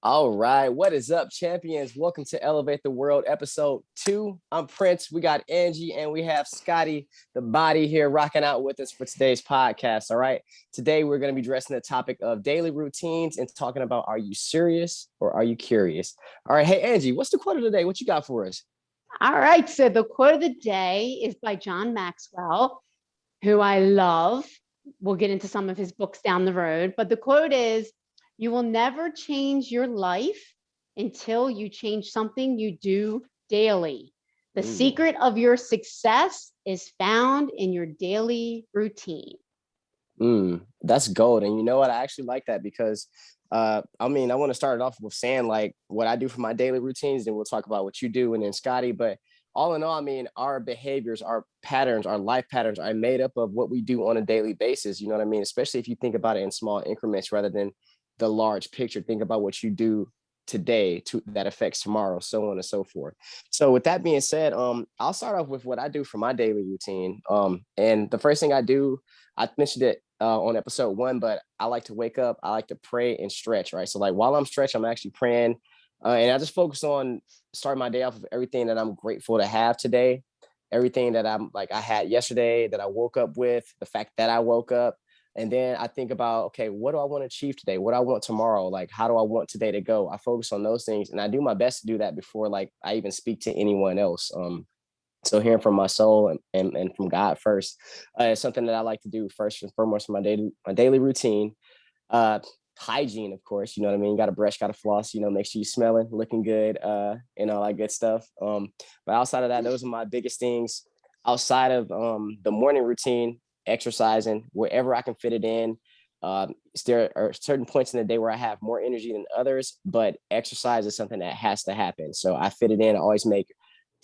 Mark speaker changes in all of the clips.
Speaker 1: All right, what is up, champions? Welcome to Elevate the World, episode 2. I'm Prince. We got Angie and we have Scotty, the body, here rocking out with us for today's podcast. All right, today we're going to be addressing the topic of daily routines and talking about, are you serious or are you curious? All right, hey Angie, what's the quote of the day? What you got for us?
Speaker 2: All right. So the quote of the day is by John Maxwell, who I love. We'll get into some of his books down the road. But the quote is, "You will never change your life until you change something you do daily. The
Speaker 1: Ooh.
Speaker 2: secret of your success is found in your daily routine."
Speaker 1: That's gold. And you know what? I actually like that because I want to start it off with saying like what I do for my daily routines, then we'll talk about what you do and then Scotty. But all in all, I mean, our behaviors, our patterns, our life patterns are made up of what we do on a daily basis. You know what I mean? Especially if you think about it in small increments rather than the large picture. Think about what you do today that affects tomorrow, so on and so forth. So with that being said, I'll start off with what I do for my daily routine. And the first thing I do, I mentioned it on episode 1, but I like to wake up, I like to pray and stretch, right? So like while I'm stretching, I'm actually praying, and I just focus on starting my day off with everything that I'm grateful to have today, everything that I had yesterday, that I woke up with, the fact that I woke up. And then I think about, okay, what do I want to achieve today? What do I want tomorrow? Like, how do I want today to go? I focus on those things, and I do my best to do that before like I even speak to anyone else. So hearing from my soul and from God first is something that I like to do first and foremost in my daily routine. Uh, Hygiene, of course, you know what I mean. Got to brush, got to floss, make sure you're smelling, looking good, and all that good stuff. But outside of that, those are my biggest things. Outside of the morning routine, exercising wherever I can fit it in. There are certain points in the day where I have more energy than others, but exercise is something that has to happen. So I fit it in. I always make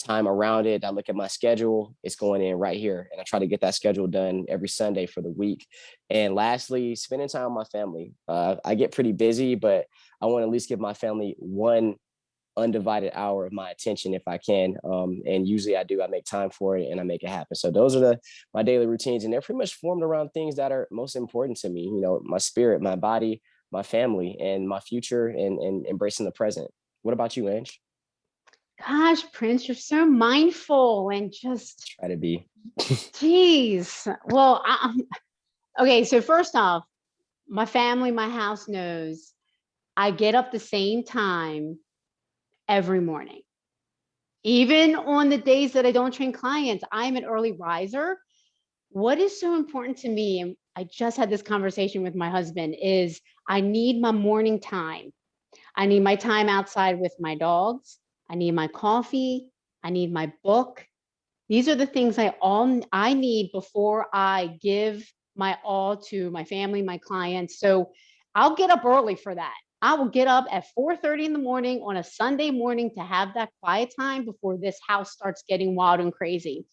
Speaker 1: time around it. I look at my schedule, it's going in right here. And I try to get that schedule done every Sunday for the week. And lastly, spending time with my family. I get pretty busy, but I want to at least give my family one undivided hour of my attention if I can. And usually I do, I make time for it and I make it happen. So those are my daily routines. And they're pretty much formed around things that are most important to me, my spirit, my body, my family, and my future, and embracing the present. What about you, Ange?
Speaker 2: Gosh, Prince, you're so mindful and just,
Speaker 1: Try to be.
Speaker 2: geez. Well, okay. So first off, my family, my house knows I get up the same time every morning. Even on the days that I don't train clients, I'm an early riser. What is so important to me, and I just had this conversation with my husband, is I need my morning time. I need my time outside with my dogs. I need my coffee. I need my book. These are the things I need before I give my all to my family, my clients. So I'll get up early for that. I will get up at 4:30 in the morning on a Sunday morning to have that quiet time before this house starts getting wild and crazy.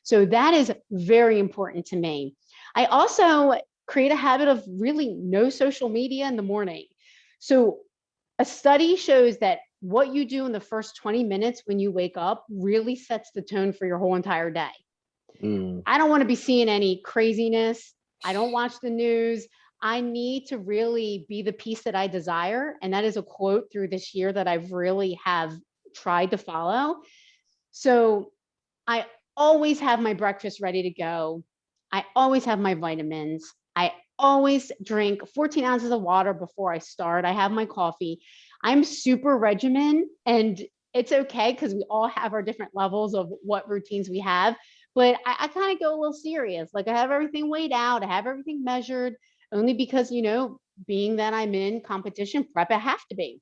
Speaker 2: So that is very important to me. I also create a habit of really no social media in the morning. So a study shows that what you do in the first 20 minutes when you wake up really sets the tone for your whole entire day.
Speaker 1: Mm.
Speaker 2: I don't want to be seeing any craziness. I don't watch the news. I need to really be the peace that I desire. And that is a quote through this year that I've really have tried to follow. So I always have my breakfast ready to go. I always have my vitamins. I always drink 14 ounces of water before I start. I have my coffee. I'm super regimen, and it's okay because we all have our different levels of what routines we have. But I kind of go a little serious. Like I have everything weighed out, I have everything measured, only because, being that I'm in competition prep, I have to be,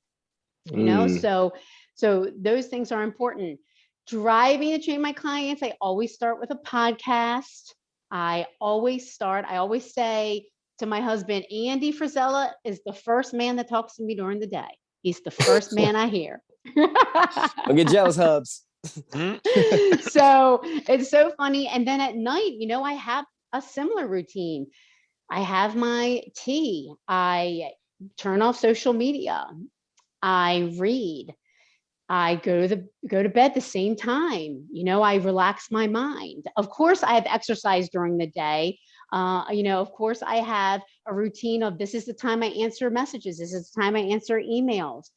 Speaker 2: you know,
Speaker 1: Mm.
Speaker 2: so so those things are important. Driving to train my clients, I always start with a podcast. I always say to my husband, Andy Frisella is the first man that talks to me during the day. He's the first man I hear.
Speaker 1: Don't get jealous, Hubs.
Speaker 2: So it's so funny. And then at night, I have a similar routine. I have my tea. I turn off social media. I read. I go to bed the same time. I relax my mind. Of course, I have exercise during the day. Of course, I have a routine of this is the time I answer messages. This is the time I answer emails.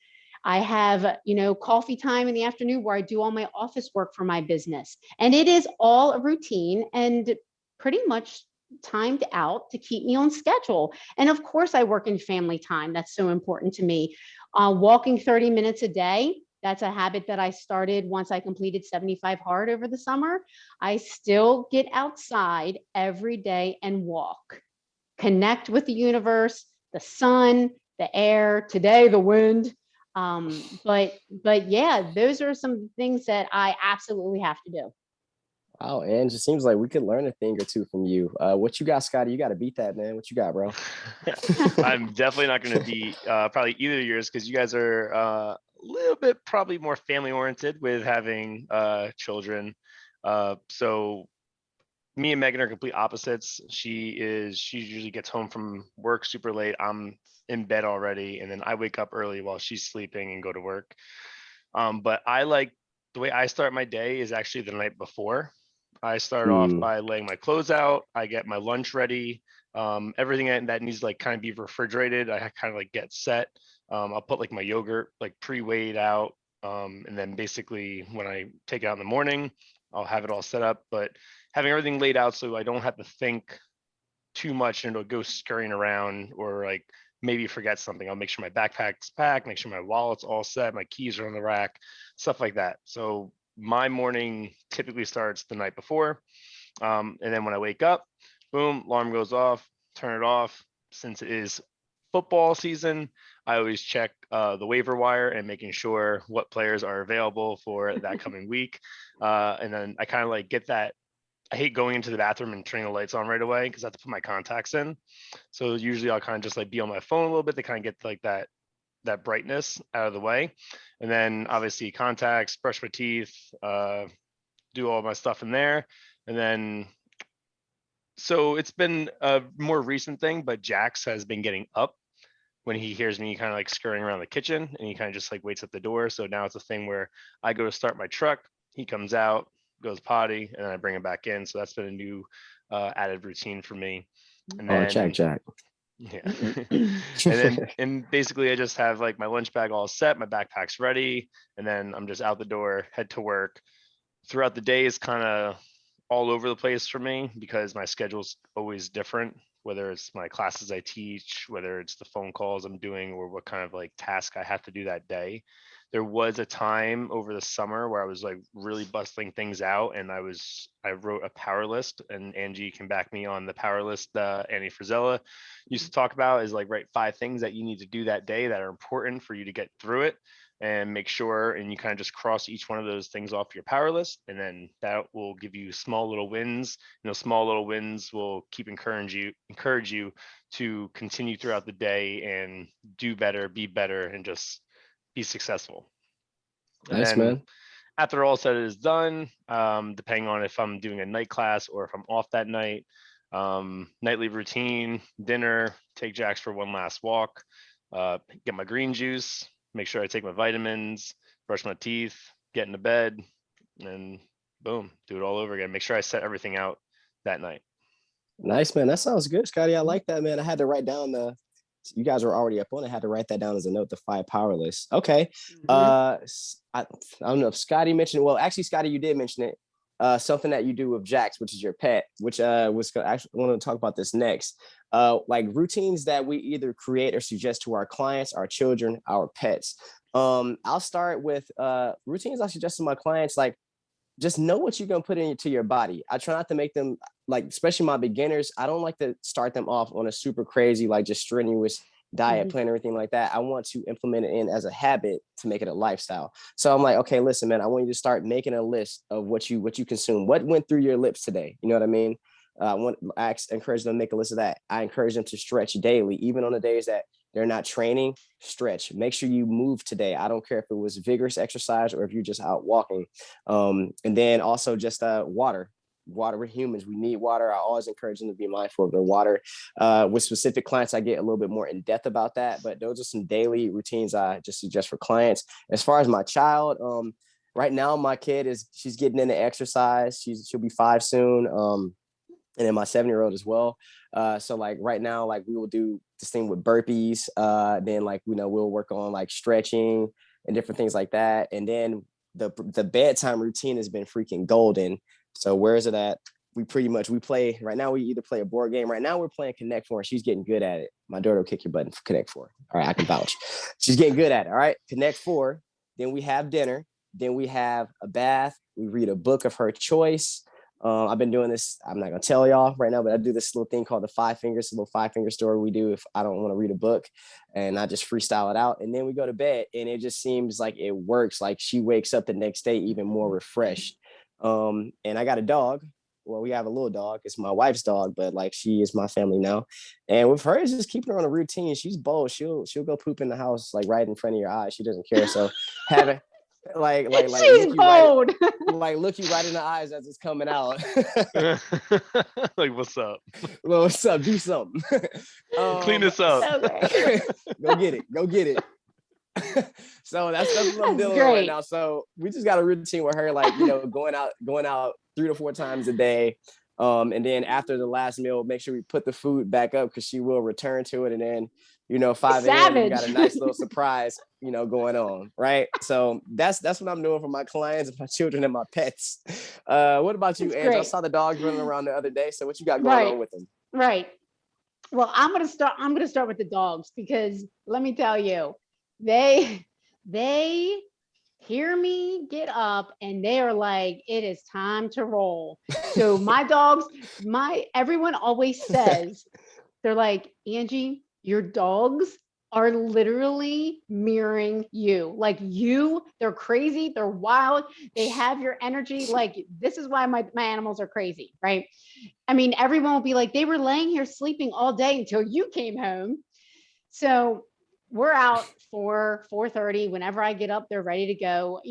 Speaker 2: I have, coffee time in the afternoon where I do all my office work for my business. And it is all a routine and pretty much timed out to keep me on schedule. And of course, I work in family time. That's so important to me. Walking 30 minutes a day, that's a habit that I started once I completed 75 hard over the summer. I still get outside every day and walk, connect with the universe, the sun, the air, today, the wind. But yeah, those are some things that I absolutely have to do.
Speaker 1: Oh, and it just seems like we could learn a thing or two from you. What you got, Scotty? You got to beat that, man. What you got, bro?
Speaker 3: I'm definitely not going to be probably either of yours because you guys are a little bit probably more family oriented with having children. So me and Megan are complete opposites. She usually gets home from work super late. I'm in bed already, and then I wake up early while she's sleeping and go to work. But I like the way I start my day is actually the night before. I start off
Speaker 1: Hmm.
Speaker 3: by laying my clothes out. I get my lunch ready. Everything that needs to like kind of be refrigerated, I kind of like get set. I'll put like my yogurt like pre-weighed out. And then basically when I take it out in the morning, I'll have it all set up. But having everything laid out so I don't have to think too much and it'll go scurrying around or like maybe forget something. I'll make sure my backpack's packed, make sure my wallet's all set, my keys are on the rack, stuff like that. So my morning typically starts the night before. And then when I wake up, boom, alarm goes off, turn it off. Since it is football season, I always check the waiver wire and making sure what players are available for that coming week. And then I kind of like get that. I hate going into the bathroom and turning the lights on right away because I have to put my contacts in. So usually I'll kind of just like be on my phone a little bit to kind of get like that brightness out of the way. And then obviously contacts, brush my teeth, do all my stuff in there. And then so it's been a more recent thing, but Jax has been getting up when he hears me kind of like scurrying around the kitchen and he kind of just like waits at the door. So now it's a thing where I go to start my truck, he comes out, goes potty, and then I bring him back in. So that's been a new added routine for me. And
Speaker 1: Oh, Jack,
Speaker 3: then
Speaker 1: Jack.
Speaker 3: yeah. And basically I just have like my lunch bag all set, my backpack's ready, and then I'm just out the door, head to work. Throughout the day is kind of all over the place for me because my schedule's always different, whether it's my classes I teach, whether it's the phone calls I'm doing, or what kind of like task I have to do that day. There was a time over the summer where I was like really bustling things out and I wrote a power list, and Angie can back me on the power list. Annie Frizella used to talk about is like write 5 things that you need to do that day that are important for you to get through it and make sure, and you kind of just cross each one of those things off your power list, and then that will give you small little wins. Small little wins will keep encourage you to continue throughout the day and do better, be better, and just be successful. And
Speaker 1: Nice,
Speaker 3: then
Speaker 1: man.
Speaker 3: after all said is done, depending on if I'm doing a night class or if I'm off that night, nightly routine, dinner, take Jax for one last walk, get my green juice, make sure I take my vitamins, brush my teeth, get into bed, and boom, do it all over again. Make sure I set everything out that night.
Speaker 1: Nice, man. That sounds good, Scotty. I like that, man. I had to write down the. You guys were already up on it. I had to write that down as a note. The 5 power list. Okay.
Speaker 2: Mhm.
Speaker 1: I don't know if Scotty mentioned. Well, actually, Scotty, you did mention it. Something that you do with Jax, which is your pet, which was actually I want to talk about this next. Like routines that we either create or suggest to our clients, our children, our pets. I'll start with routines I suggest to my clients, like just know what you're gonna put into your body. I try not to make them like, especially my beginners. I don't like to start them off on a super crazy, like just strenuous diet
Speaker 2: Mhm.
Speaker 1: plan or anything like that. I want to implement it in as a habit to make it a lifestyle. So I'm like, okay, listen, man, I want you to start making a list of what you consume, what went through your lips today. You know what I mean? I encourage them to make a list of that. I encourage them to stretch daily, even on the days that they're not training. Stretch. Make sure you move today. I don't care if it was vigorous exercise or if you're just out walking. And then also just water. We're humans, we need water. I always encourage them to be mindful of their water. With specific clients I get a little bit more in depth about that, but those are some daily routines I just suggest for clients. As far as my child, right now my kid she's getting into exercise. She'll be 5 soon. And then my 7-year-old as well. So like right now, like we will do this thing with burpees. Then like we'll work on like stretching, and different things like that. And then the bedtime routine has been freaking golden. So where is it at? We play right now. We either play a board game. Right now we're playing Connect Four, and she's getting good at it. My daughter will kick your button for Connect Four. All right, I can vouch. She's getting good at it. All right, Connect Four. Then we have dinner. Then we have a bath. We read a book of her choice. I've been doing this. I'm not gonna tell y'all right now, but I do this little thing called the Five Fingers, a little 5-finger story we do if I don't want to read a book, and I just freestyle it out. And then we go to bed, and it just seems like it works. Like she wakes up the next day even more refreshed. And I got a dog. Well, we have a little dog. It's my wife's dog, but like she is my family now. And with her, it's just keeping her on a routine. She's bold. She'll go poop in the house like right in front of your eyes. She doesn't care. So having like
Speaker 2: She's
Speaker 1: look you
Speaker 2: bold.
Speaker 1: like look you right in the eyes as it's coming out.
Speaker 3: Like, what's up?
Speaker 1: Well, what's up? Do something.
Speaker 3: Clean this up.
Speaker 2: Okay.
Speaker 1: Go get it. Go get it. So that's what I'm
Speaker 2: That's
Speaker 1: dealing with right
Speaker 2: great.
Speaker 1: now. So we just got a routine with her, like, going out 3 to 4 times a day. And then after the last meal, make sure we put the food back up because she will return to it. And then, 5 a.m. we got a
Speaker 2: Savage.
Speaker 1: nice little surprise, going on. Right. So that's what I'm doing for my clients, my children, and my pets. What about you,
Speaker 2: That's
Speaker 1: Ange? I
Speaker 2: great.
Speaker 1: saw the dogs running around the other day. So what you got going
Speaker 2: Right.
Speaker 1: on with them?
Speaker 2: Right. Well, I'm gonna start with the dogs because let me tell you, they hear me get up and they are like, it is time to roll. So my dogs, everyone always says, they're like, Angie, your dogs are literally mirroring you. Like they're crazy, they're wild, they have your energy. Like, this is why my animals are crazy, right? I mean, everyone will be like, they were laying here sleeping all day until you came home. So we're out for 4:30. Whenever I get up, they're ready to go,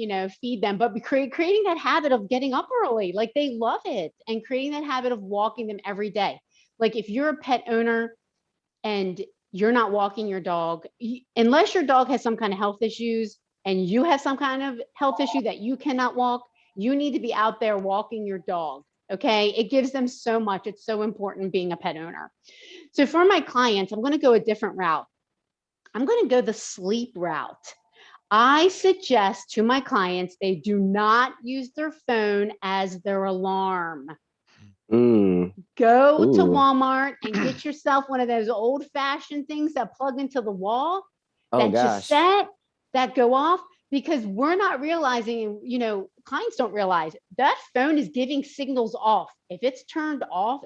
Speaker 2: feed them. But creating that habit of getting up early, like they love it, and creating that habit of walking them every day. Like if you're a pet owner and you're not walking your dog, unless your dog has some kind of health issues and you have some kind of health issue that you cannot walk, you need to be out there walking your dog. Okay. It gives them so much. It's so important being a pet owner. So for my clients, I'm going to go a different route. I'm going to go the sleep route. I suggest to my clients, they do not use their phone as their alarm. Go to
Speaker 1: Ooh.
Speaker 2: Walmart and get yourself one of those old fashioned things that plug into the wall
Speaker 1: Oh
Speaker 2: that just
Speaker 1: gosh.
Speaker 2: set, that go off, because we're not realizing, clients don't realize that phone is giving signals off. If it's turned off,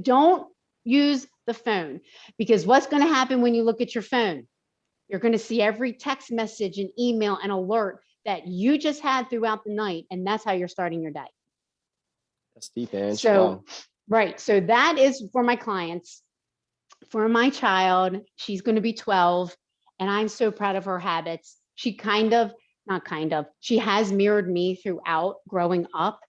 Speaker 2: don't use the phone, because what's going to happen when you look at your phone? You're going to see every text message and email and alert that you just had throughout the night. And that's how you're starting your day.
Speaker 1: That's deep, Ange.
Speaker 2: So,
Speaker 1: Wow.
Speaker 2: right. So that is for my clients. For my child, she's going to be 12, and I'm so proud of her habits. She she has mirrored me throughout growing up,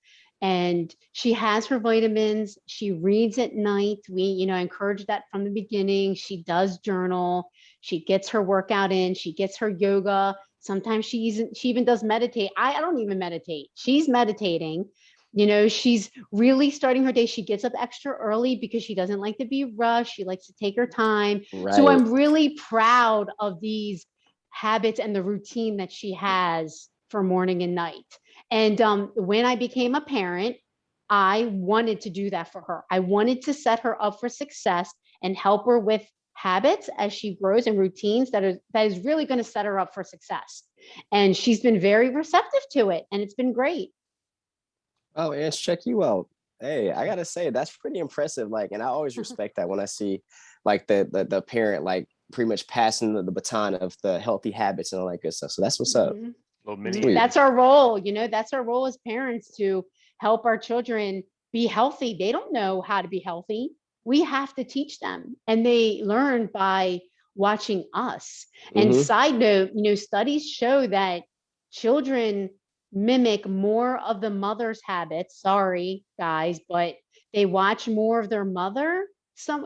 Speaker 2: and she has her vitamins. She reads at night. We, encourage that from the beginning. She does journal. She gets her workout in. She gets her yoga. Sometimes she even does meditate. I don't even meditate. She's meditating. She's really starting her day. She gets up extra early because she doesn't like to be rushed. She likes to take her time. So
Speaker 1: Right.
Speaker 2: I'm really proud of these habits and the routine that she has for morning and night. And when I became a parent, I wanted to do that for her. I wanted to set her up for success and help her with habits as she grows and routines that is really going to set her up for success. And she's been very receptive to it, and it's been great.
Speaker 1: Oh, Ange, check you out. Hey, I gotta say that's pretty impressive. Like, and I always respect that when I see like the parent like pretty much passing the baton of the healthy habits and all that good stuff. So that's what's up.
Speaker 2: Mhm.
Speaker 3: Little mini
Speaker 1: Sweet.
Speaker 2: That's our role. That's our role as parents, to help our children be healthy. They don't know how to be healthy. We have to teach them, and they learn by watching us. And
Speaker 1: Mm-hmm.
Speaker 2: side note, studies show that children mimic more of the mother's habits. Sorry, guys, but they watch more of their mother.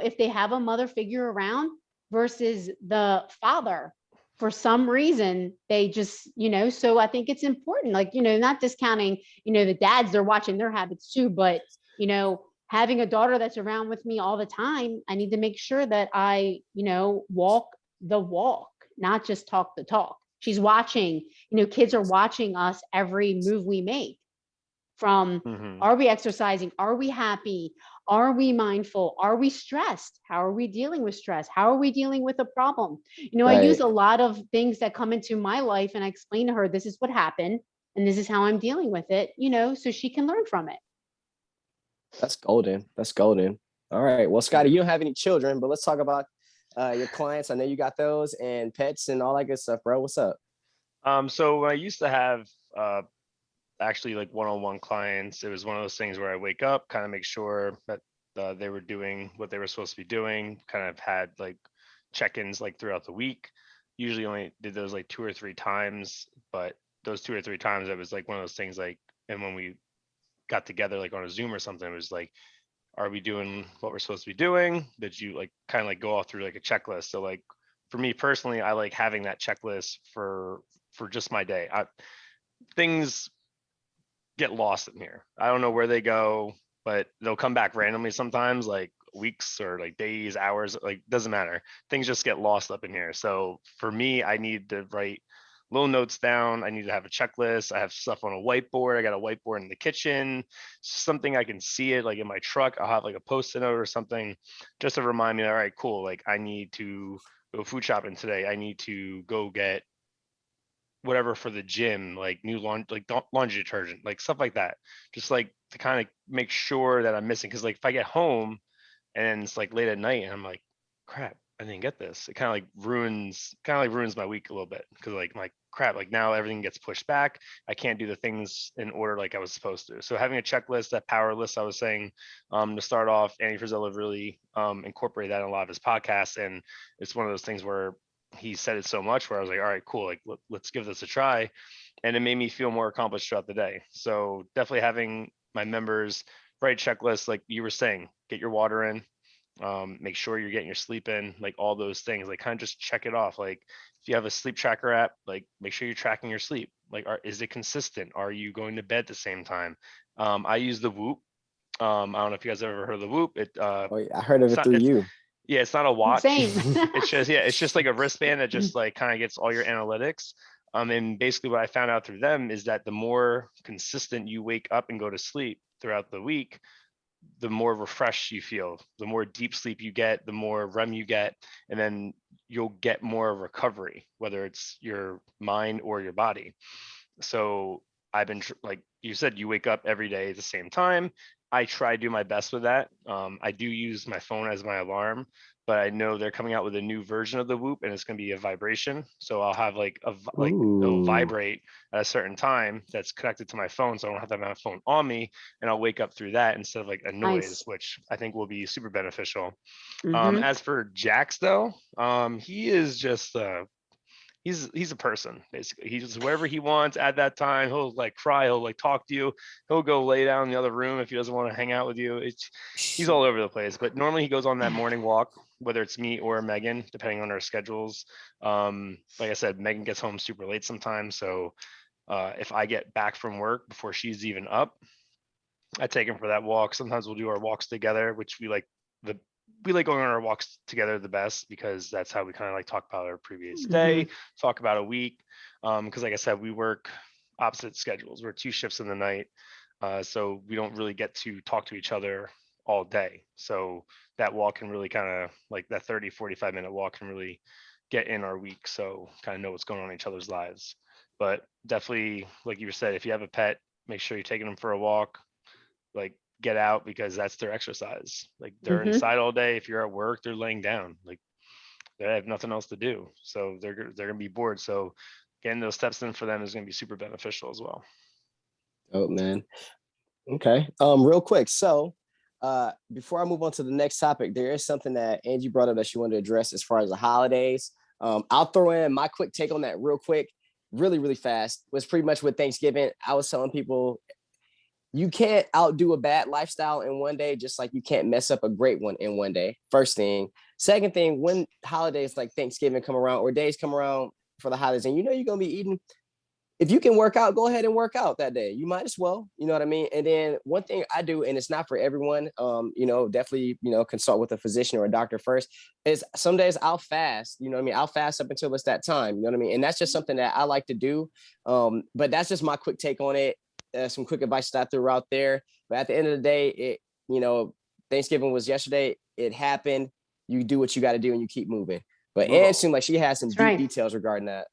Speaker 2: If they have a mother figure around versus the father, for some reason, they just, so I think it's important, like, not discounting, the dads, they're watching their habits too, but, having a daughter that's around with me all the time, I need to make sure that I, walk the walk, not just talk the talk. She's watching, kids are watching us every move we make, from
Speaker 3: Mhm.
Speaker 2: are we exercising? Are we happy? Are we mindful? Are we stressed? How are we dealing with stress? How are we dealing with a problem? I use
Speaker 1: Right.
Speaker 2: a lot of things that come into my life, and I explain to her, this is what happened and this is how I'm dealing with it, so she can learn from it.
Speaker 1: That's golden. That's golden. All right. Well, Scotty,
Speaker 3: Yeah.
Speaker 1: you don't have any children, but let's talk about your clients. I know you got those and pets and all that good stuff, bro. What's up?
Speaker 3: So when I used to have actually like one-on-one clients, it was one of those things where I wake up, kind of make sure that they were doing what they were supposed to be doing, kind of had like check-ins like throughout the week. Usually only did those like 2 or 3 times, but those 2 or 3 times, it was like one of those things like, and when we got together like on a Zoom or something, it was like, are we doing what we're supposed to be doing? Did you like kind of like go all through like a checklist? So like for me personally, I like having that checklist for just my day. Things get lost in here. I don't know where they go, but they'll come back randomly sometimes, like weeks or like days, hours, like doesn't matter. Things just get lost up in here. So for me, I need to write little notes down. I need to have a checklist. I have stuff on a whiteboard. I got a whiteboard in the kitchen, something I can see it like in my truck. I'll have like a post-it note or something just to remind me, all right, cool. Like I need to go food shopping today. I need to go get whatever for the gym, like new laundry detergent, like stuff like that. Just like to kind of make sure that I'm missing. Cause like if I get home and it's like late at night and I'm like, crap, I didn't get this. It kind of like ruins my week a little bit. Cause like crap, like now everything gets pushed back. I can't do the things in order like I was supposed to. So having a checklist, that power list I was saying, to start off, Andy Frisella really incorporated that in a lot of his podcasts. And it's one of those things where he said it so much where I was like, all right, cool, like let's give this a try. And it made me feel more accomplished throughout the day. So definitely having my members write checklists, like you were saying, get your water in, make sure you're getting your sleep in, like all those things, like kind of just check it off. Like if you have a sleep tracker app, like make sure you're tracking your sleep. Like, is it consistent? Are you going to bed at the same time? I use the Whoop. I don't know if you guys ever heard of the Whoop.
Speaker 1: Oh, yeah, I heard of
Speaker 3: It's
Speaker 1: it
Speaker 3: not,
Speaker 1: through you.
Speaker 3: yeah, it's not a watch.
Speaker 2: Same.
Speaker 3: It's just like a wristband that just like kind of gets all your analytics. And basically what I found out through them is that the more consistent you wake up and go to sleep throughout the week, the more refreshed you feel, the more deep sleep you get, the more REM you get, and then you'll get more recovery, whether it's your mind or your body. So I've been like you said, you wake up every day at the same time. I try to do my best with that. I do use my phone as my alarm, but I know they're coming out with a new version of the Whoop, and it's going to be a vibration. So I'll have like like it'll
Speaker 1: Ooh.
Speaker 3: vibrate at a certain time that's connected to my phone, so I don't have to have my phone on me, and I'll wake up through that instead of like a noise,
Speaker 2: Nice.
Speaker 3: which I think will be super beneficial.
Speaker 2: Hmm.
Speaker 3: As for Jax though, he is just he's a person basically. He's just wherever he wants at that time. He'll like cry. He'll like talk to you. He'll go lay down in the other room if he doesn't want to hang out with you. He's all over the place. But normally he goes on that morning walk, whether it's me or Megan, depending on our schedules. Like I said, Megan gets home super late sometimes, so if I get back from work before she's even up, I take him for that walk. Sometimes we'll do our walks together, which the we like going on our walks together the best because that's how we kind of like talk about our previous
Speaker 2: Hmm.
Speaker 3: day, talk about a week. Because like I said, we work opposite schedules. We're 2 shifts in the night, so we don't really get to talk to each other all day. So that walk can really kind of like that 30-45 minute walk can really get in our week. So kind of know what's going on in each other's lives. But definitely, like you said, if you have a pet, make sure you're taking them for a walk, like get out because that's their exercise. Like they're
Speaker 2: Hmm.
Speaker 3: inside all day. If you're at work, they're laying down. Like they have nothing else to do. So they're gonna be bored. So getting those steps in for them is gonna be super beneficial as well.
Speaker 1: Oh man. Okay. Real quick. So, before I move on to the next topic, there is something that Angie brought up that she wanted to address as far as the holidays. I'll throw in my quick take on that real quick, really, really fast. Was pretty much with Thanksgiving. I was telling people you can't outdo a bad lifestyle in one day, just like you can't mess up a great one in one day. First thing. Second thing, when holidays like Thanksgiving come around or days come around for the holidays, and you know you're gonna be eating, if you can work out, go ahead and work out that day. You might as well, you know what I mean? And then one thing I do, and it's not for everyone, definitely, consult with a physician or a doctor first, is some days I'll fast, you know what I mean? I'll fast up until it's that time, you know what I mean? And that's just something that I like to do. But that's just my quick take on it. Some quick advice that I threw out there. But at the end of the day, Thanksgiving was yesterday. It happened. You do what you got to do and you keep moving. But Ann seemed like she has some
Speaker 2: That's
Speaker 1: deep
Speaker 2: right.
Speaker 1: details regarding that.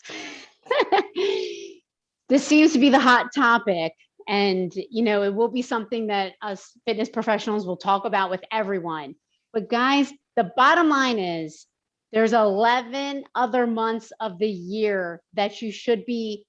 Speaker 2: This seems to be the hot topic. And, it will be something that us fitness professionals will talk about with everyone. But guys, the bottom line is there's 11 other months of the year that you should be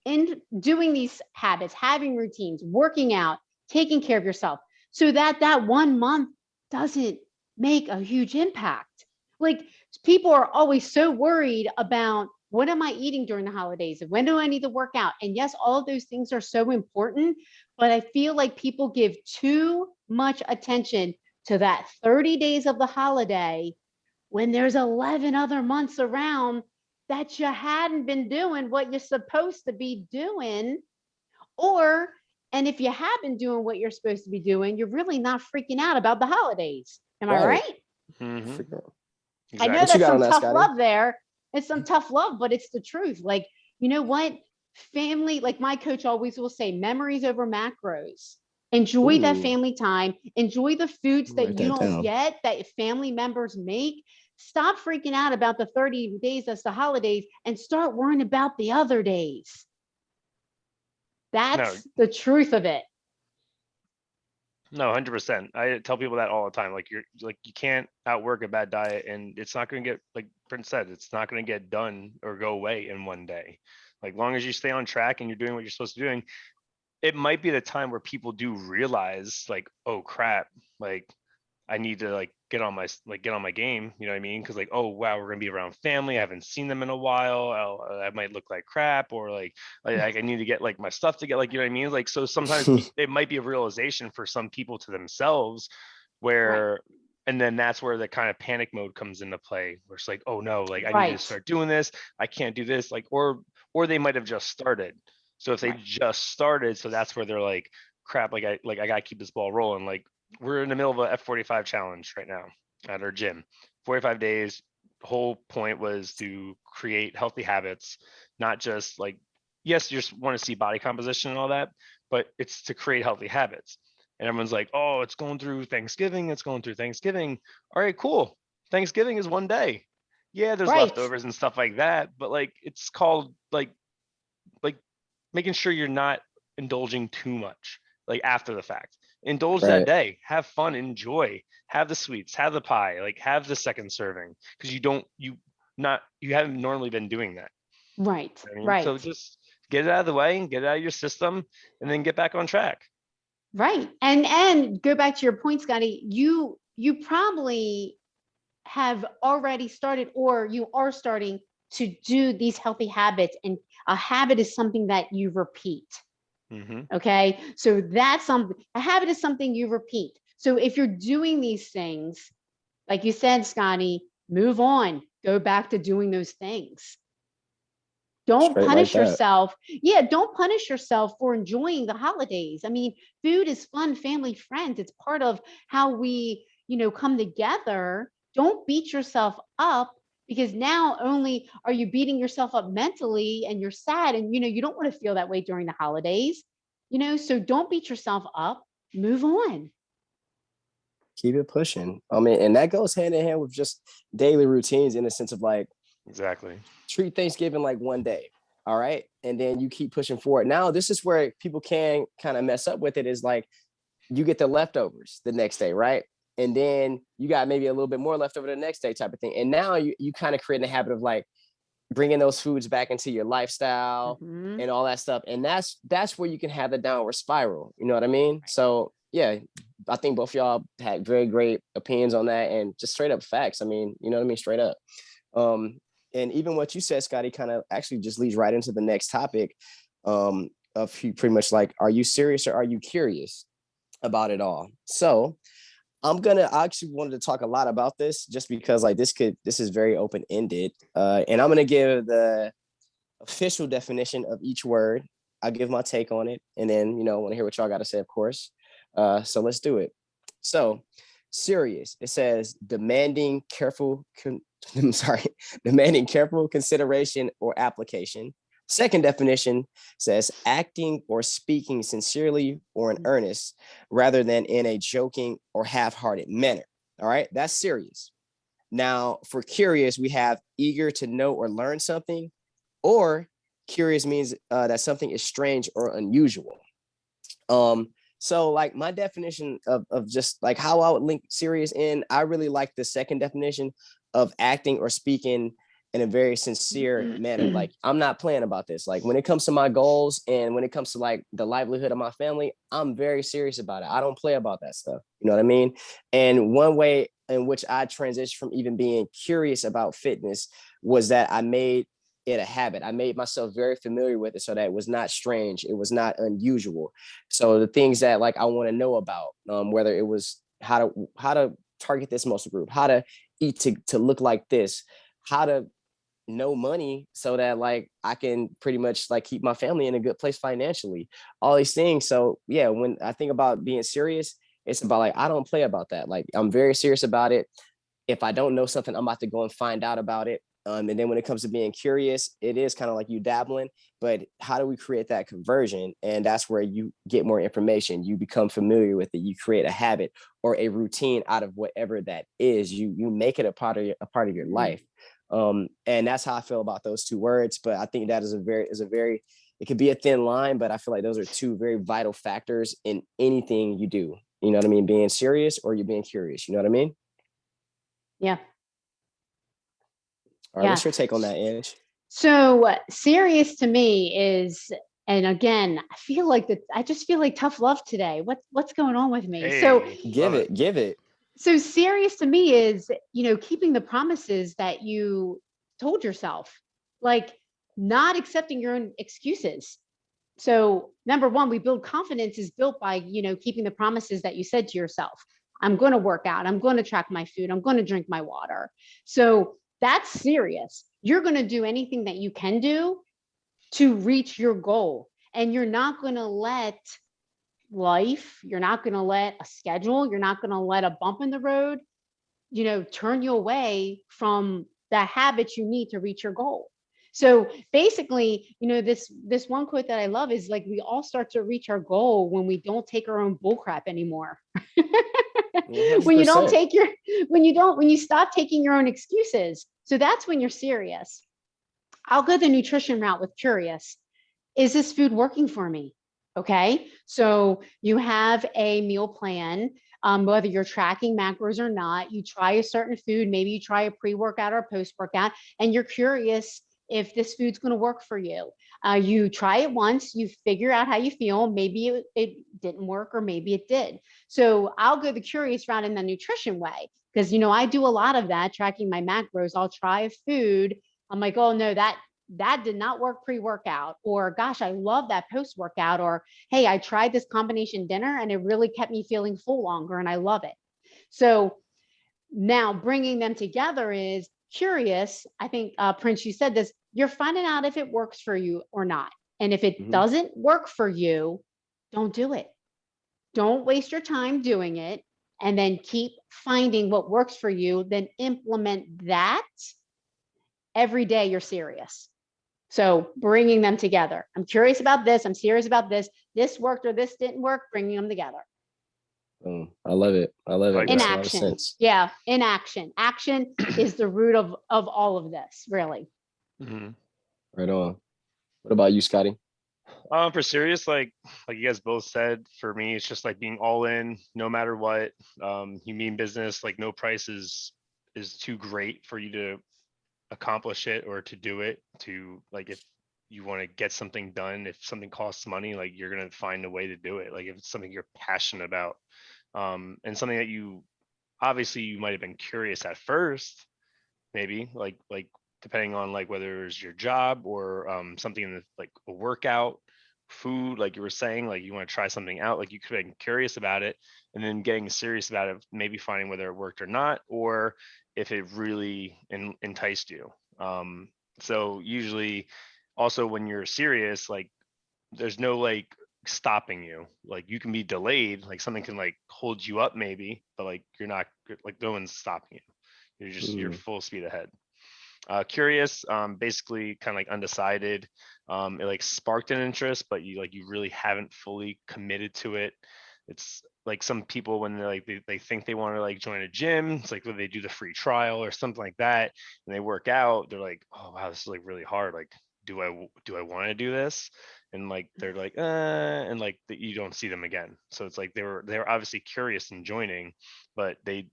Speaker 2: in doing these habits, having routines, working out, taking care of yourself, so that 1 month doesn't make a huge impact. Like, people are always so worried about, what am I eating during the holidays? When do I need to work out? And yes, all of those things are so important, but I feel like people give too much attention to that 30 days of the holiday when there's 11 other months around that you hadn't been doing what you're supposed to be doing. And if you have been doing what you're supposed to be doing, you're really not freaking out about the holidays. Am I
Speaker 1: Right.
Speaker 2: right?
Speaker 3: Mm-hmm.
Speaker 2: I know
Speaker 1: What you
Speaker 2: that's
Speaker 1: got on
Speaker 2: some
Speaker 1: that,
Speaker 2: tough
Speaker 1: Scotty?
Speaker 2: love there. It's some tough love, but it's the truth. Like, you know what? Family, like my coach always will say, memories over macros. Enjoy that
Speaker 1: Ooh,
Speaker 2: family time. Enjoy the foods that
Speaker 1: write
Speaker 2: you
Speaker 1: that
Speaker 2: don't
Speaker 1: down.
Speaker 2: get that family members make. Stop freaking out about the 30 days that's the holidays and start worrying about the other days.
Speaker 3: No,
Speaker 2: That's the truth of it.
Speaker 3: no, 100%. I tell people that all the time. Like, you can't outwork a bad diet, and it's not going to get, like Prince said, it's not going to get done or go away in one day. Like, long as you stay on track and you're doing what you're supposed to be doing, it might be the time where people do realize, like, oh crap, like I need to get on my game, you know what I mean? Because, like, oh wow, we're gonna be around family. I haven't seen them in a while. I might look like crap, or like I need to get like my stuff to get, like, you know what I mean? Like, so sometimes it might be a realization for some people to themselves,
Speaker 2: Right.
Speaker 3: where, and then that's where the kind of panic mode comes into play, where it's like, oh no, like I need to
Speaker 2: Right.
Speaker 3: start doing this. I can't do this, like, or they might have just started. So if they
Speaker 2: Right.
Speaker 3: just started, so that's where they're like, crap, I gotta keep this ball rolling. Like, we're in the middle of a F45 challenge right now at our gym. 45 days. The whole point was to create healthy habits, not just like, yes, you just want to see body composition and all that, but it's to create healthy habits. And everyone's like, oh, it's going through Thanksgiving. It's going through Thanksgiving. All right, cool. Thanksgiving is one day. Yeah, there's
Speaker 2: Right.
Speaker 3: leftovers and stuff like that, but like, it's called like making sure you're not indulging too much, like after the fact. Indulge that
Speaker 1: Right.
Speaker 3: day, have fun, enjoy, have the sweets, have the pie, like have the second serving, because you haven't normally been doing that.
Speaker 2: Right.
Speaker 3: You know what I mean? So
Speaker 2: Right.
Speaker 3: just get it out of the way and get it out of your system, and then get back on track.
Speaker 2: Right. And go back to your point, Scotty. You probably have already started, or you are starting to do these healthy habits, and a habit is something that you repeat.
Speaker 3: Mm-hmm.
Speaker 2: Okay, so that's something. A habit is something you repeat. So if you're doing these things, like you said, Scotty, move on, go back to doing those things. Don't
Speaker 1: Straight like
Speaker 2: punish
Speaker 1: that.
Speaker 2: yourself. Yeah, don't punish yourself for enjoying the holidays. I mean, food is fun, family, friends. It's part of how we, come together. Don't beat yourself up, because now only are you beating yourself up mentally and you're sad, and you don't want to feel that way during the holidays. So don't beat yourself up. Move on.
Speaker 1: Keep it pushing. I mean, and that goes hand in hand with just daily routines in the sense of like,
Speaker 3: Exactly.
Speaker 1: treat Thanksgiving like one day. All right. And then you keep pushing forward. Now, this is where people can kind of mess up with it, is like you get the leftovers the next day, right? And then you got maybe a little bit more leftover the next day type of thing. And now you kind of create a habit of like bringing those foods back into your lifestyle
Speaker 2: Mhm.
Speaker 1: and all that stuff. And that's where you can have the downward spiral. You know what I mean? So yeah, I think both of y'all had very great opinions on that and just straight up facts. I mean, you know what I mean? Straight up. Um, and even what you said, Scotty, kind of actually just leads right into the next topic, of pretty much like, are you serious or are you curious about it all? So I actually wanted to talk a lot about this just because like this is very open ended, and I'm gonna give the official definition of each word. I'll give my take on it, and then I want to hear what y'all got to say, of course. So let's do it. So, serious. It says demanding careful. I'm sorry, demanding careful consideration or application. Second definition says acting or speaking sincerely or in earnest rather than in a joking or half-hearted manner. All right, that's serious. Now, for curious, we have eager to know or learn something, or curious means that something is strange or unusual. Um, so like my definition of just like how I would link serious in, I really like the second definition of acting or speaking in a very sincere manner. Like I'm not playing about this. Like when it comes to my goals and when it comes to like the livelihood of my family, I'm very serious about it. I don't play about that stuff. You know what I mean? And one way in which I transitioned from even being curious about fitness was that I made it a habit. I made myself very familiar with it so that it was not strange. It was not unusual. So the things that like I want to know about, whether it was how to target this muscle group, how to eat to look like this, how to know money so that like I can pretty much like keep my family in a good place financially, all these things. So yeah, when I think about being serious, it's about like I don't play about that. Like I'm very serious about it. If I don't know something, I'm about to go and find out about it. And then when it comes to being curious, it is kind of like you dabbling, but how do we create that conversion? And that's where you get more information. You become familiar with it. You create a habit or a routine out of whatever that is. You make it a part of your life. And that's how I feel about those two words. But I think that is a very it could be a thin line, but I feel like those are two very vital factors in anything you do. You know what I mean? Being serious or you're being curious. You know what I mean?
Speaker 2: Yeah.
Speaker 1: All right,
Speaker 2: Yeah.
Speaker 1: what's your take on that, Ange?
Speaker 2: So serious to me is, and again, I just feel like tough love today. What's going on with me? So
Speaker 3: Hey,
Speaker 1: Give
Speaker 3: love it.
Speaker 1: it, give it.
Speaker 2: so serious to me is, keeping the promises that you told yourself, like not accepting your own excuses. So number one, we build confidence is built by, keeping the promises that you said to yourself. I'm going to work out. I'm going to track my food. I'm going to drink my water. So that's serious. You're going to do anything that you can do to reach your goal. And you're not going to let life, you're not going to let a schedule, you're not going to let a bump in the road, turn you away from the habits you need to reach your goal. So basically, this one quote that I love is like we all start to reach our goal when we don't take our own bullcrap anymore. when you don't
Speaker 1: 100%.
Speaker 2: take your when you stop taking your own excuses. So that's when you're serious. I'll go the nutrition route with curious. Is this food working for me? Okay. So you have a meal plan, whether you're tracking macros or not, you try a certain food, maybe you try a pre-workout or post-workout, and you're curious if this food's going to work for you. You try it once, you figure out how you feel. Maybe it didn't work or maybe it did. So I'll go the curious route in the nutrition way because, I do a lot of that, tracking my macros. I'll try a food. I'm like, oh no, that did not work pre-workout, or gosh, I love that post-workout, or hey, I tried this combination dinner and it really kept me feeling full longer and I love it. So now bringing them together is curious. I think Prince, you said this, you're finding out if it works for you or not. And if it
Speaker 1: Hmm.
Speaker 2: doesn't work for you, don't do it. Don't waste your time doing it, and then keep finding what works for you, then implement that every day you're serious. So bringing them together. I'm curious about this. I'm serious about this. This worked or this didn't work, bringing them together.
Speaker 1: I love it. I love
Speaker 3: I
Speaker 1: it.
Speaker 3: like
Speaker 2: In
Speaker 1: Makes
Speaker 3: that.
Speaker 1: a lot of
Speaker 2: action.
Speaker 1: sense.
Speaker 2: Yeah, in action. Action is the root of all of this, really.
Speaker 3: Mhm.
Speaker 1: Right on. What about you, Scotty?
Speaker 3: For serious, like you guys both said, for me, it's just like being all in, no matter what. You mean business, like no price is too great for you to accomplish it or to do it. To like if you want to get something done, if something costs money, like you're gonna find a way to do it. Like if it's something you're passionate about, and something that you obviously you might have been curious at first, maybe like depending on like whether it's your job or something in the, like a workout, food, like you were saying, like you want to try something out, like you could have been curious about it and then getting serious about it, maybe finding whether it worked or not, or if it really enticed you. So usually also when you're serious, like there's no like stopping you. Like you can be delayed, like something can like hold you up maybe, but like you're not, like no one's stopping you. You're
Speaker 1: Mm.
Speaker 3: full speed ahead. Curious, basically kind of like undecided. It like sparked an interest, but you really haven't fully committed to it. It's like some people when they think they want to like join a gym, it's like when they do the free trial or something like that, and they work out, they're like, oh wow, this is like really hard. Like, do I want to do this? And like they're like, and like you don't see them again. So it's like they were obviously curious in joining, but they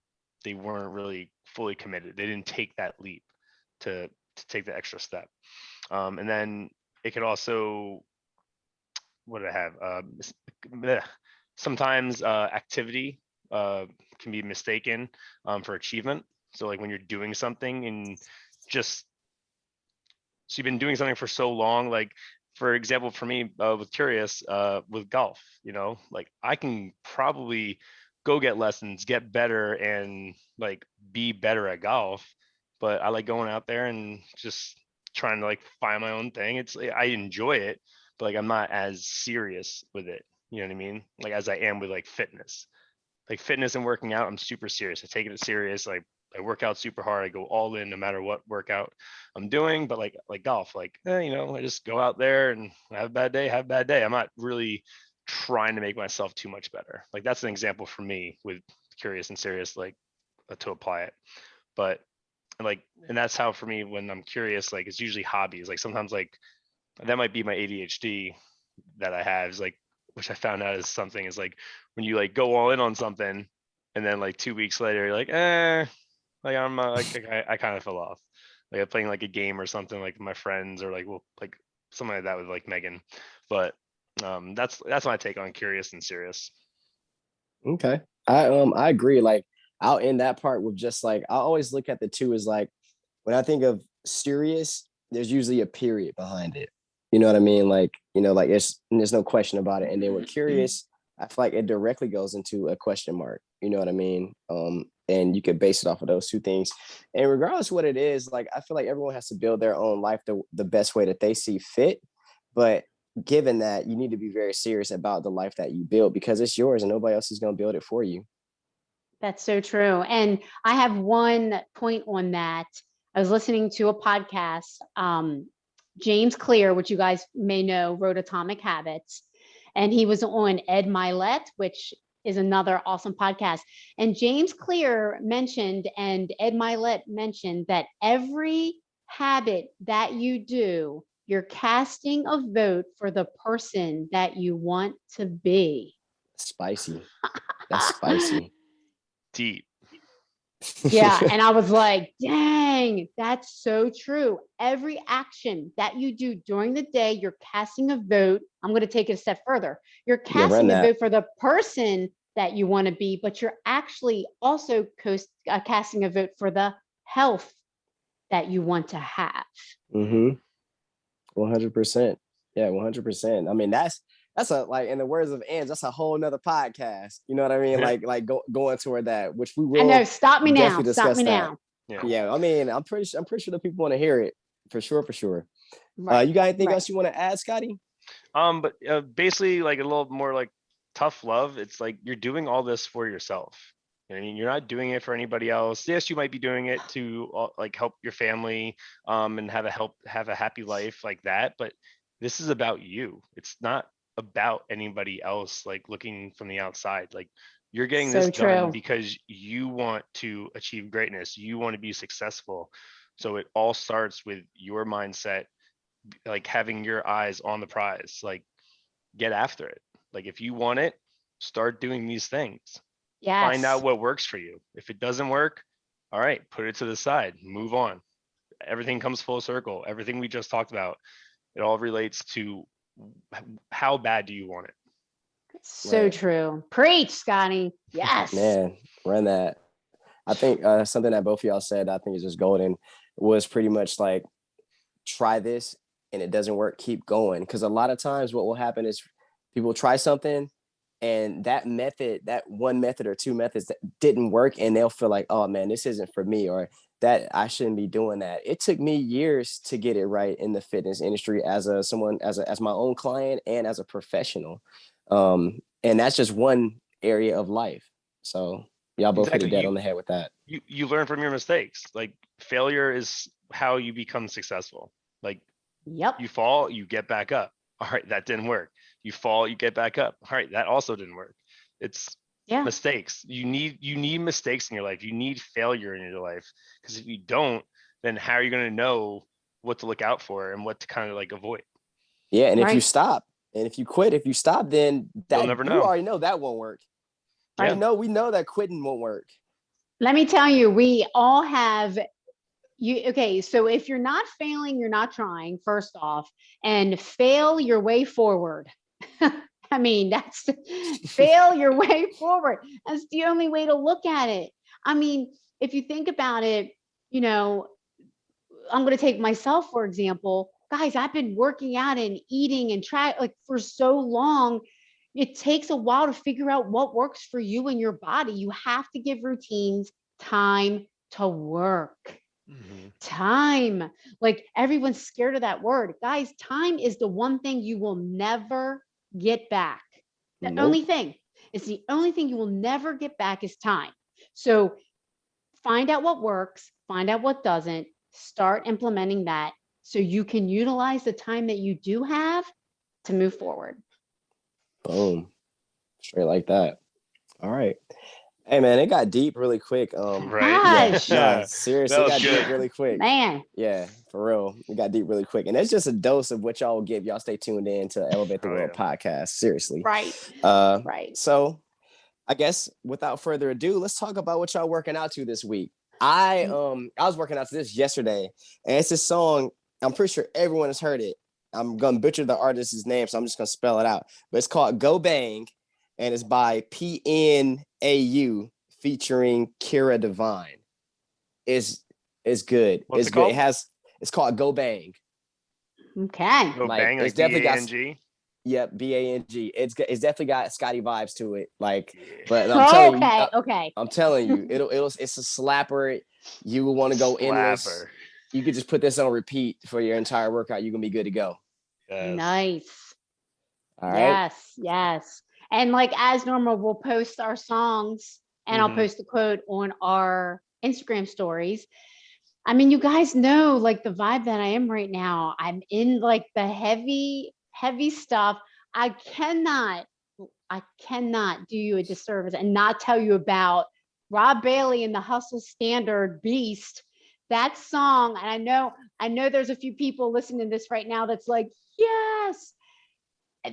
Speaker 3: weren't really fully committed. They didn't take that leap to take the extra step. And then it could also, what did I have? Sometimes activity can be mistaken for achievement. So like when you're doing something and just, so you've been doing something for so long, like for example, for me with Curious, with golf, like I can probably go get lessons, get better, and like be better at golf. But I like going out there and just trying to like find my own thing. I enjoy it, but like I'm not as serious with it. You know what I mean? Like as I am with like fitness. Like fitness and working out, I'm super serious. I take it serious. Like I work out super hard. I go all in no matter what workout I'm doing. But like golf, like I just go out there and have a bad day, have a bad day. I'm not really trying to make myself too much better. Like that's an example for me with curious and serious, like to apply it. But and that's how for me when I'm curious, like it's usually hobbies. Like sometimes like that might be my ADHD that I have, is like, which I found out is something, is like when you like go all in on something and then like 2 weeks later you're like, like I'm like I kind of fell off. Like I'm playing like a game or something like my friends, or like well like something like that with like Megan. But that's my take on curious and serious.
Speaker 1: Okay. I agree. Like I'll end that part with just like I always look at the two as like when I think of serious, there's usually a period behind it. You know what I mean? Like, like there's no question about it. And then with curious, I feel like it directly goes into a question mark. You know what I mean? And you could base it off of those two things. And regardless of what it is, like I feel like everyone has to build their own life the best way that they see fit. But given that, you need to be very serious about the life that you build because it's yours and nobody else is going to build it for you.
Speaker 2: That's so true. And I have one point on that. I was listening to a podcast. James Clear, which you guys may know, wrote Atomic Habits, and he was on Ed Milet, which is another awesome podcast. And James Clear mentioned, and Ed Milet mentioned, that every habit that you do, you're casting a vote for the person that you want to be.
Speaker 1: Spicy. That's spicy.
Speaker 3: Deep.
Speaker 2: Yeah. And I was like, dang, that's so true. Every action that you do during the day, you're casting a vote. I'm going to take it a step further. You're
Speaker 1: Yeah, run
Speaker 2: casting a
Speaker 1: that.
Speaker 2: vote for the person that you want to be, but you're actually also casting a vote for the health that you want to have.
Speaker 1: 100%. Yeah, 100%. I mean, that's a, like, in the words of Ange, that's a whole nother podcast. You know what I mean? Like going toward that, which we
Speaker 2: I know.
Speaker 1: will
Speaker 2: Stop me now.
Speaker 1: definitely
Speaker 2: Stop
Speaker 1: discuss
Speaker 2: me
Speaker 1: that.
Speaker 2: now.
Speaker 3: Yeah.
Speaker 1: Yeah, I mean, I'm pretty sure the people want to hear it for sure, for sure.
Speaker 2: Right.
Speaker 1: You got anything
Speaker 2: Right.
Speaker 1: else you want to add, Scotty?
Speaker 3: But basically like a little more like tough love. It's like you're doing all this for yourself. I mean, you're not doing it for anybody else. Yes, you might be doing it to like help your family and have a happy life like that. But this is about you. It's not about anybody else like looking from the outside. Like you're getting this
Speaker 2: So
Speaker 3: done
Speaker 2: true.
Speaker 3: because you want to achieve greatness. You want to be successful. So it all starts with your mindset, like having your eyes on the prize. Like get after it. Like if you want it, start doing these things. Find out
Speaker 2: Yes.
Speaker 3: what works for you. If it doesn't work, all right, put it to the side, move on. Everything comes full circle. Everything we just talked about, it all relates to how bad do you want it?
Speaker 2: So
Speaker 1: Right.
Speaker 2: true. Preach, Scotty. Yes.
Speaker 1: Man, run that. I think something that both of y'all said, I think is just golden, was pretty much like, try this and it doesn't work, keep going. Because a lot of times what will happen is people try something and that method, that one method or two methods that didn't work, and they'll feel like, oh man, this isn't for me, or that I shouldn't be doing that. It took me years to get it right in the fitness industry as as my own client and as a professional. And that's just one area of life. So y'all both hit it
Speaker 3: Exactly.
Speaker 1: dead on the head with that.
Speaker 3: You learn from your mistakes. Like failure is how you become successful. Like
Speaker 2: Yep.
Speaker 3: you fall, you get back up. All right, that didn't work. You fall, you get back up. All right, that also didn't work. It's
Speaker 2: Yeah.
Speaker 3: mistakes. You need mistakes in your life. You need failure in your life, because if you don't, then how are you going to know what to look out for and what to kind of like avoid?
Speaker 1: Yeah, and if you
Speaker 2: Right.
Speaker 1: stop and if you quit, if you stop, then
Speaker 3: You'll
Speaker 1: that
Speaker 3: never
Speaker 1: you
Speaker 3: know.
Speaker 1: already know that won't work.
Speaker 3: Yeah.
Speaker 1: We know that quitting won't work.
Speaker 2: Let me tell you, we all have you. Okay. So if you're not failing, you're not trying, first off, and fail your way forward. I mean, that's fail your way forward. That's the only way to look at it. I mean, if you think about it, you know, I'm going to take myself, for example. Guys, I've been working out and eating and try like for so long. It takes a while to figure out what works for you and your body. You have to give routines time to work.
Speaker 3: Mhm.
Speaker 2: Time. Like everyone's scared of that word. Guys, time is the one thing you will never get back. The only
Speaker 1: Nope.
Speaker 2: thing. It's the only thing you will never get back is time. So find out what works, find out what doesn't, start implementing that so you can utilize the time that you do have to move forward.
Speaker 1: Boom. Straight like that. All right. Hey man, it got deep really quick.
Speaker 3: Right.
Speaker 1: Yeah,
Speaker 2: Gosh,
Speaker 1: no,
Speaker 3: Yeah.
Speaker 1: seriously,
Speaker 3: That
Speaker 1: it
Speaker 3: was
Speaker 1: got deep
Speaker 3: good.
Speaker 1: really quick.
Speaker 2: man.
Speaker 1: Yeah, for real. It got deep really quick. And that's just a dose of what y'all will give. Y'all stay tuned in to Elevate the
Speaker 3: Oh
Speaker 1: World
Speaker 3: yeah.
Speaker 1: podcast. Seriously.
Speaker 2: Right,
Speaker 1: Uh
Speaker 2: right.
Speaker 1: so I guess without further ado, let's talk about what y'all working out to this week. I was working out to this yesterday, and it's this song. I'm pretty sure everyone has heard it. I'm gonna butcher the artist's name, so I'm just gonna spell it out. But it's called Go Bang, and it's by PNAU featuring Kira Devine. It's it's good.
Speaker 3: What's
Speaker 1: It's
Speaker 3: it
Speaker 1: good.
Speaker 3: called?
Speaker 1: It's called Go Bang.
Speaker 2: Okay.
Speaker 3: Go
Speaker 1: Like
Speaker 3: bang,
Speaker 1: it's
Speaker 3: like
Speaker 1: definitely got
Speaker 3: BANG.
Speaker 1: yep, BANG. It's definitely got Scotty vibes to it. Like,
Speaker 3: Yeah.
Speaker 1: but I'm telling you,
Speaker 2: Okay, okay.
Speaker 1: I'm telling you, it's a slapper. You will want to go endless.
Speaker 3: Slapper.
Speaker 1: You could just put this on repeat for your entire workout. You're gonna be good to go.
Speaker 3: Yes.
Speaker 2: Nice.
Speaker 1: All right.
Speaker 2: Yes, yes. And like as normal, we'll post our songs and I'll
Speaker 3: Hmm.
Speaker 2: post the quote on our Instagram stories. I mean, you guys know like the vibe that I am right now. I'm in like the heavy, heavy stuff. I cannot, I cannot do you a disservice and not tell you about Rob Bailey and the Hustle Standard Beast. That song, and I know there's a few people listening to this right now that's like, yes,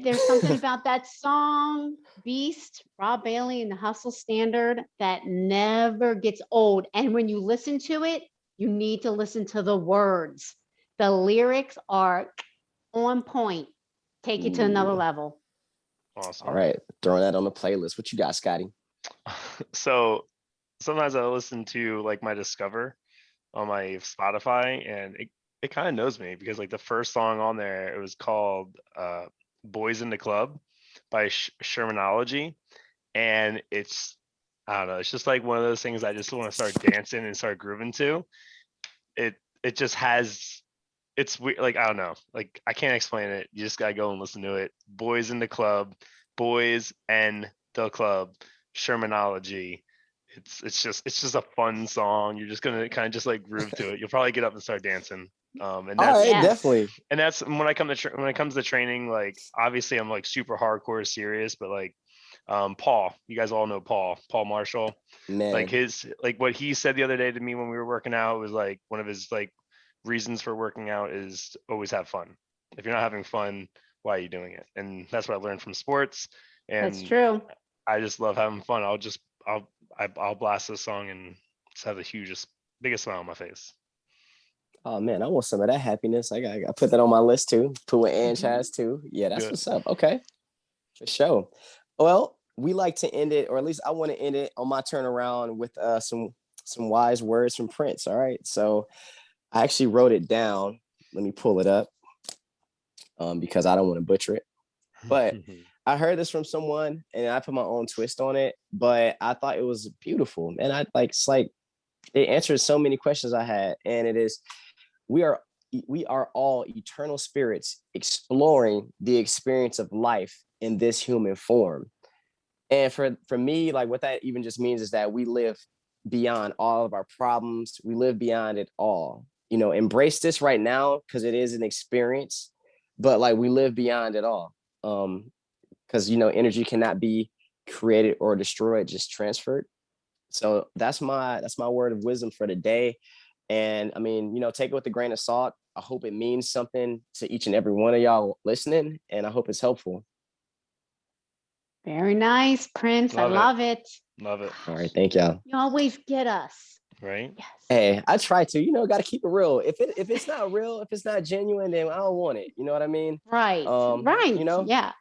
Speaker 2: there's something about that song, Beast, Rob Bailey and the Hustle Standard, that never gets old. And when you listen to it, you need to listen to the words. The lyrics are on point. Take it to another
Speaker 1: Ooh.
Speaker 2: level.
Speaker 1: All
Speaker 3: Awesome.
Speaker 1: right. Throwing that on the playlist. What you got, Scotty?
Speaker 3: So sometimes I listen to like my Discover on my Spotify, and it kind of knows me, because like the first song on there, it was called Boys in the Club by Shermanology. And it's, I don't know, it's just like one of those things I just want to start dancing and start grooving to. It just has, it's weird, like I don't know, like I can't explain it. You just gotta go and listen to it. Boys in the Club, Boys and the Club, Shermanology. It's just a fun song. You're just gonna kind of just like groove to it. You'll probably get up and start dancing. And
Speaker 1: All right,
Speaker 2: Yes.
Speaker 1: definitely.
Speaker 3: that's when I come to when it comes to training. Like obviously I'm like super hardcore serious, but like Paul, you guys all know Paul Marshall. Like
Speaker 1: Man.
Speaker 3: his, like what he said the other day to me when we were working out was like one of his like reasons for working out is always have fun. If you're not having fun, why are you doing it? And that's what I learned from sports.
Speaker 2: That's
Speaker 3: And
Speaker 2: true.
Speaker 3: I just love having fun. I'll blast this song and just have the hugest, biggest smile on my face.
Speaker 1: Oh man, I want some of that happiness. I got put that on my list too. Put what Ange
Speaker 2: Mhm.
Speaker 1: has too. Yeah, that's
Speaker 3: Yeah.
Speaker 1: what's up. Okay. For sure. Well, we like to end it, or at least I want to end it on my turnaround with some wise words from Prince. All right. So I actually wrote it down. Let me pull it up because I don't want to butcher it. But I heard this from someone and I put my own twist on it, but I thought it was beautiful. And I like it's like It answers so many questions I had, and it is we are we are all eternal spirits exploring the experience of life in this human form. And for me, like what that even just means is that we live beyond all of our problems. We live beyond it all. You know, embrace this right now because it is an experience, but like we live beyond it all. Because you know, energy cannot be created or destroyed, just transferred. So that's my word of wisdom for the day. And I mean, you know, take it with a grain of salt. I hope it means something to each and every one of y'all listening, and I hope it's helpful.
Speaker 2: Very nice, Prince. I
Speaker 3: Love it.
Speaker 2: love it.
Speaker 3: Love it.
Speaker 1: All right, thank y'all.
Speaker 2: You always get us.
Speaker 3: Right?
Speaker 2: Yes.
Speaker 1: Hey, I try to, you know, got to keep it real. If it's not real, if it's not genuine, then I don't want it. You know what I mean?
Speaker 2: Right. Right.
Speaker 1: You know.
Speaker 2: Yeah.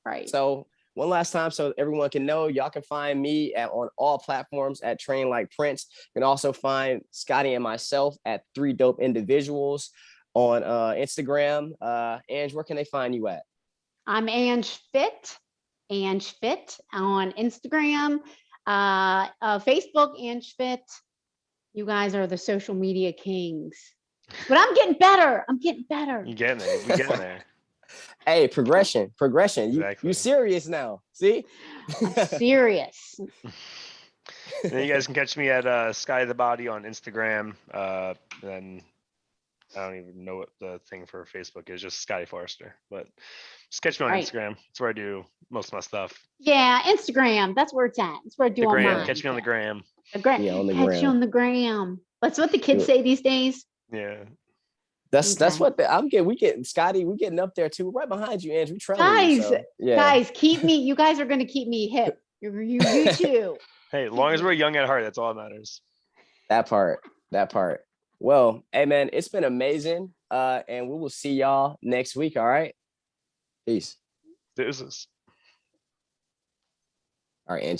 Speaker 2: Right.
Speaker 1: So one last time, so everyone can know, y'all can find me on all platforms at Train Like Prince. You can also find Scotty and myself at Three Dope Individuals on Instagram. Ange, where can they find you at?
Speaker 2: I'm Ange Fit on Instagram, Facebook, Ange Fit. You guys are the social media kings. But I'm getting better. I'm getting better.
Speaker 3: You getting there. We getting there.
Speaker 1: Hey, progression.
Speaker 3: Exactly.
Speaker 1: You serious now? See?
Speaker 2: I'm serious.
Speaker 3: And then you guys can catch me at Sky the Body on Instagram. Then I don't even know what the thing for Facebook is, just Scotty Forrester. But just catch me on
Speaker 2: Right.
Speaker 3: Instagram. That's where I do most of my stuff.
Speaker 2: Yeah, Instagram. That's where it's at. That's where I do
Speaker 3: The
Speaker 2: all
Speaker 3: gram.
Speaker 2: mine.
Speaker 3: Catch me on the gram.
Speaker 2: The gram.
Speaker 1: Yeah, on the
Speaker 2: Catch you
Speaker 1: gram.
Speaker 2: on the gram. That's what the kids
Speaker 1: Yeah.
Speaker 2: say these days.
Speaker 3: Yeah.
Speaker 1: That's
Speaker 2: Okay.
Speaker 1: what I'm getting. We getting Scotty. We getting up there too. We're right behind you, Ange. We trailing you.
Speaker 2: Guys,
Speaker 1: So, yeah.
Speaker 2: guys, keep me. You guys are going to keep me hip. You too.
Speaker 3: Hey, as long as we're young at heart, that's all that matters.
Speaker 1: That part. Well, hey man, it's been amazing. And we will see y'all next week. All right. Peace.
Speaker 3: Deuces.
Speaker 1: All right, Ange.